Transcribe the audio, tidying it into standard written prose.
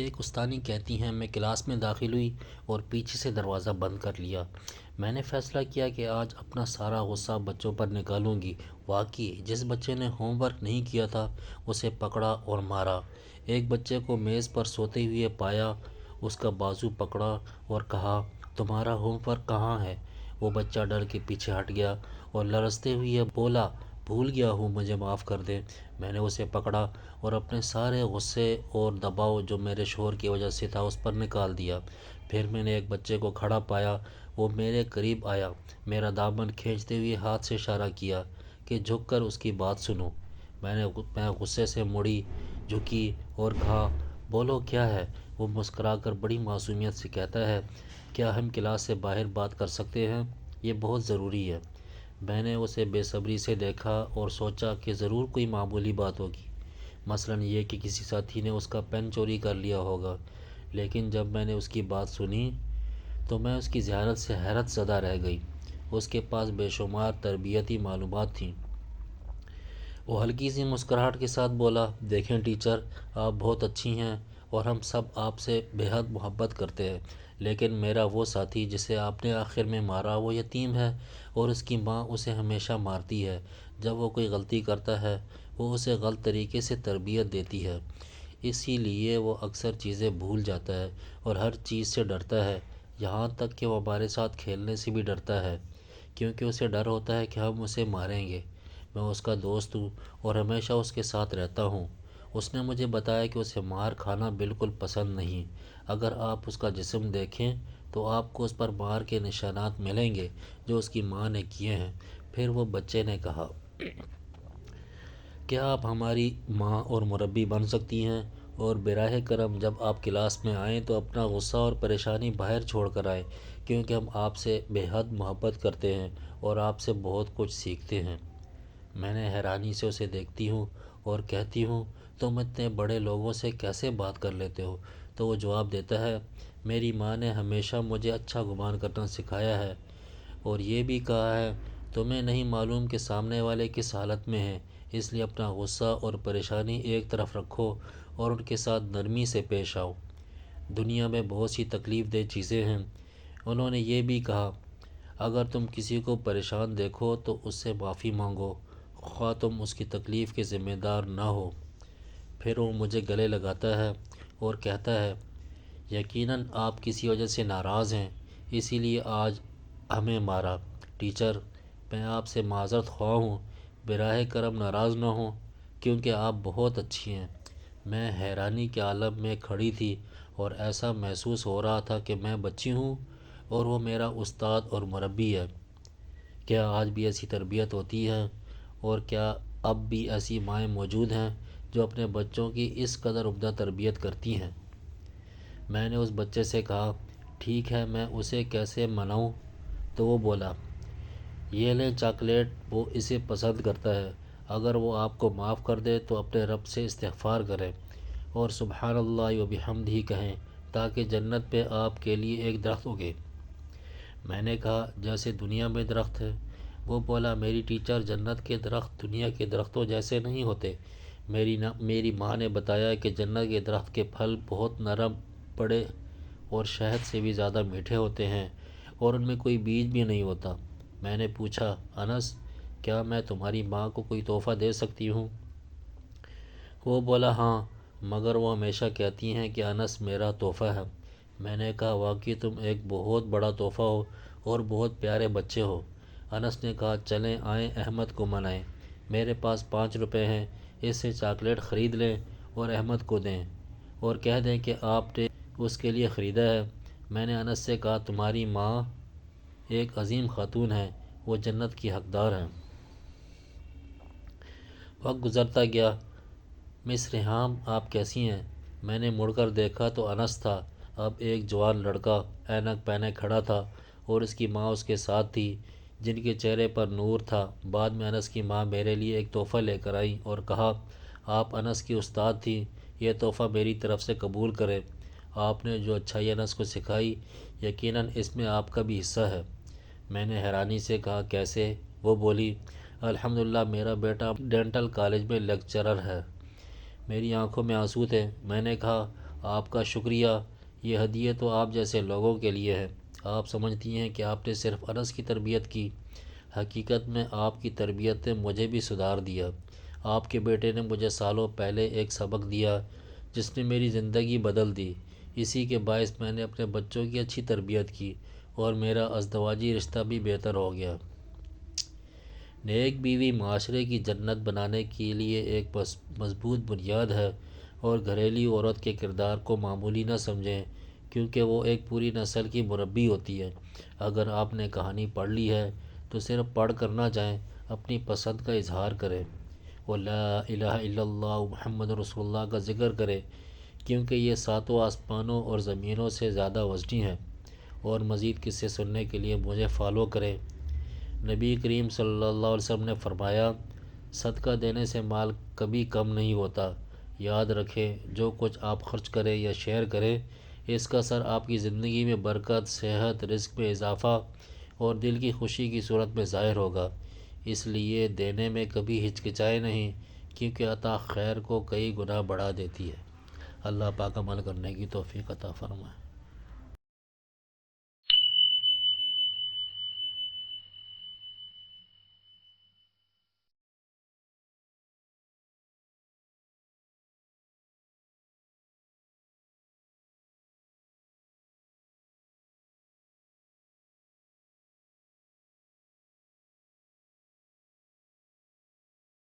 ایک استانی کہتی ہیں میں کلاس میں داخل ہوئی اور پیچھے سے دروازہ بند کر لیا۔ میں نے فیصلہ کیا کہ آج اپنا سارا غصہ بچوں پر نکالوں گی۔ واقعی جس بچے نے ہوم ورک نہیں کیا تھا اسے پکڑا اور مارا۔ ایک بچے کو میز پر سوتے ہوئے پایا، اس کا بازو پکڑا اور کہا تمہارا ہوم ورک کہاں ہے؟ وہ بچہ ڈر کے پیچھے ہٹ گیا اور لرزتے ہوئے بولا بھول گیا ہوں، مجھے معاف کر دے۔ میں نے اسے پکڑا اور اپنے سارے غصے اور دباؤ جو میرے شوہر کی وجہ سے تھا اس پر نکال دیا۔ پھر میں نے ایک بچے کو کھڑا پایا، وہ میرے قریب آیا، میرا دامن کھینچتے ہوئے ہاتھ سے اشارہ کیا کہ جھک کر اس کی بات سنو۔ میں غصے سے مڑی، جھکی اور کہا بولو کیا ہے؟ وہ مسکرا کر بڑی معصومیت سے کہتا ہے کیا ہم کلاس سے باہر بات کر سکتے ہیں؟ یہ بہت ضروری ہے۔ میں نے اسے بے صبری سے دیکھا اور سوچا کہ ضرور کوئی معمولی بات ہوگی، مثلاً یہ کہ کسی ساتھی نے اس کا پین چوری کر لیا ہوگا۔ لیکن جب میں نے اس کی بات سنی تو میں اس کی ذہانت سے حیرت زدہ رہ گئی۔ اس کے پاس بے شمار تربیتی معلومات تھیں۔ وہ ہلکی سی مسکراہٹ کے ساتھ بولا دیکھیں ٹیچر، آپ بہت اچھی ہیں اور ہم سب آپ سے بے حد محبت کرتے ہیں، لیکن میرا وہ ساتھی جسے آپ نے آخر میں مارا وہ یتیم ہے اور اس کی ماں اسے ہمیشہ مارتی ہے۔ جب وہ کوئی غلطی کرتا ہے وہ اسے غلط طریقے سے تربیت دیتی ہے، اسی لیے وہ اکثر چیزیں بھول جاتا ہے اور ہر چیز سے ڈرتا ہے، یہاں تک کہ وہ ہمارے ساتھ کھیلنے سے بھی ڈرتا ہے، کیونکہ اسے ڈر ہوتا ہے کہ ہم اسے ماریں گے۔ میں اس کا دوست ہوں اور ہمیشہ اس کے ساتھ رہتا ہوں۔ اس نے مجھے بتایا کہ اسے مار کھانا بالکل پسند نہیں۔ اگر آپ اس کا جسم دیکھیں تو آپ کو اس پر مار کے نشانات ملیں گے جو اس کی ماں نے کیے ہیں۔ پھر وہ بچے نے کہا کیا آپ ہماری ماں اور مربی بن سکتی ہیں؟ اور براہ کرم جب آپ کلاس میں آئیں تو اپنا غصہ اور پریشانی باہر چھوڑ کر آئیں، کیونکہ ہم آپ سے بے حد محبت کرتے ہیں اور آپ سے بہت کچھ سیکھتے ہیں۔ میں نے حیرانی سے اسے دیکھتی ہوں اور کہتی ہوں تم اتنے بڑے لوگوں سے کیسے بات کر لیتے ہو؟ تو وہ جواب دیتا ہے میری ماں نے ہمیشہ مجھے اچھا گمان کرنا سکھایا ہے اور یہ بھی کہا ہے تمہیں نہیں معلوم کہ سامنے والے کس حالت میں ہیں، اس لیے اپنا غصہ اور پریشانی ایک طرف رکھو اور ان کے ساتھ نرمی سے پیش آؤ۔ دنیا میں بہت سی تکلیف دہ چیزیں ہیں۔ انہوں نے یہ بھی کہا اگر تم کسی کو پریشان دیکھو تو اس سے معافی مانگو، خواہ تم اس کی تکلیف کے ذمہ دار نہ ہو۔ پھر وہ مجھے گلے لگاتا ہے اور کہتا ہے یقیناً آپ کسی وجہ سے ناراض ہیں، اسی لیے آج ہمیں مارا۔ ٹیچر، میں آپ سے معذرت خواہ ہوں، براہ کرم ناراض نہ ہوں، کیونکہ آپ بہت اچھی ہیں۔ میں حیرانی کے عالم میں کھڑی تھی اور ایسا محسوس ہو رہا تھا کہ میں بچی ہوں اور وہ میرا استاد اور مربی ہے۔ کیا آج بھی ایسی تربیت ہوتی ہے؟ اور کیا اب بھی ایسی مائیں موجود ہیں جو اپنے بچوں کی اس قدر عمدہ تربیت کرتی ہیں؟ میں نے اس بچے سے کہا ٹھیک ہے میں اسے کیسے مناؤں؟ تو وہ بولا یہ لیں چاکلیٹ، وہ اسے پسند کرتا ہے، اگر وہ آپ کو معاف کر دے تو اپنے رب سے استغفار کریں اور سبحان اللہ و بحمدہ کہیں تاکہ جنت پہ آپ کے لیے ایک درخت اگے۔ میں نے کہا جیسے دنیا میں درخت ہے؟ وہ بولا میری ٹیچر، جنت کے درخت دنیا کے درختوں جیسے نہیں ہوتے۔ میری ماں نے بتایا کہ جنت کے درخت کے پھل بہت نرم، بڑے اور شہد سے بھی زیادہ میٹھے ہوتے ہیں اور ان میں کوئی بیج بھی نہیں ہوتا۔ میں نے پوچھا انس، کیا میں تمہاری ماں کو کوئی تحفہ دے سکتی ہوں؟ وہ بولا ہاں، مگر وہ ہمیشہ کہتی ہیں کہ انس میرا تحفہ ہے۔ میں نے کہا واقعی تم ایک بہت بڑا تحفہ ہو اور بہت پیارے بچے ہو۔ انس نے کہا چلیں آئیں احمد کو منائیں، میرے پاس 5 روپے ہیں، اس سے چاکلیٹ خرید لیں اور احمد کو دیں اور کہہ دیں کہ آپ نے اس کے لیے خریدا ہے۔ میں نے انس سے کہا تمہاری ماں ایک عظیم خاتون ہے، وہ جنت کی حقدار ہیں۔ وقت گزرتا گیا۔ مس ریحام آپ کیسی ہیں؟ میں نے مڑ کر دیکھا تو انس تھا۔ اب ایک جوان لڑکا اینک پہنے کھڑا تھا اور اس کی ماں اس کے ساتھ تھی، جن کے چہرے پر نور تھا۔ بعد میں انس کی ماں میرے لیے ایک تحفہ لے کر آئیں اور کہا آپ انس کی استاد تھیں، یہ تحفہ میری طرف سے قبول کریں، آپ نے جو اچھائی انس کو سکھائی یقیناً اس میں آپ کا بھی حصہ ہے۔ میں نے حیرانی سے کہا کیسے؟ وہ بولی الحمدللہ میرا بیٹا ڈینٹل کالج میں لیکچرر ہے۔ میری آنکھوں میں آنسو تھے۔ میں نے کہا آپ کا شکریہ، یہ ہدیے تو آپ جیسے لوگوں کے لیے ہے۔ آپ سمجھتی ہیں کہ آپ نے صرف انس کی تربیت کی، حقیقت میں آپ کی تربیت نے مجھے بھی سدھار دیا۔ آپ کے بیٹے نے مجھے سالوں پہلے ایک سبق دیا جس نے میری زندگی بدل دی۔ اسی کے باعث میں نے اپنے بچوں کی اچھی تربیت کی اور میرا ازدواجی رشتہ بھی بہتر ہو گیا۔ نیک بیوی معاشرے کی جنت بنانے کے لیے ایک مضبوط بنیاد ہے، اور گھریلو عورت کے کردار کو معمولی نہ سمجھیں، کیونکہ وہ ایک پوری نسل کی مربی ہوتی ہے۔ اگر آپ نے کہانی پڑھ لی ہے تو صرف پڑھ کر نہ جائیں، اپنی پسند کا اظہار کریں اور لا الہ الا اللہ محمد رسول اللہ کا ذکر کریں، کیونکہ یہ ساتوں آسمانوں اور زمینوں سے زیادہ وزنی ہے۔ اور مزید قصے سننے کے لیے مجھے فالو کریں۔ نبی کریم صلی اللہ علیہ وسلم نے فرمایا، صدقہ دینے سے مال کبھی کم نہیں ہوتا۔ یاد رکھیں، جو کچھ آپ خرچ کریں یا شیئر کریں، اس کا اثر آپ کی زندگی میں برکت، صحت، رزق میں اضافہ اور دل کی خوشی کی صورت میں ظاہر ہوگا۔ اس لیے دینے میں کبھی ہچکچائے نہیں، کیونکہ عطا خیر کو کئی گنا بڑھا دیتی ہے۔ اللہ پاک عمل کرنے کی توفیق عطا فرمائے۔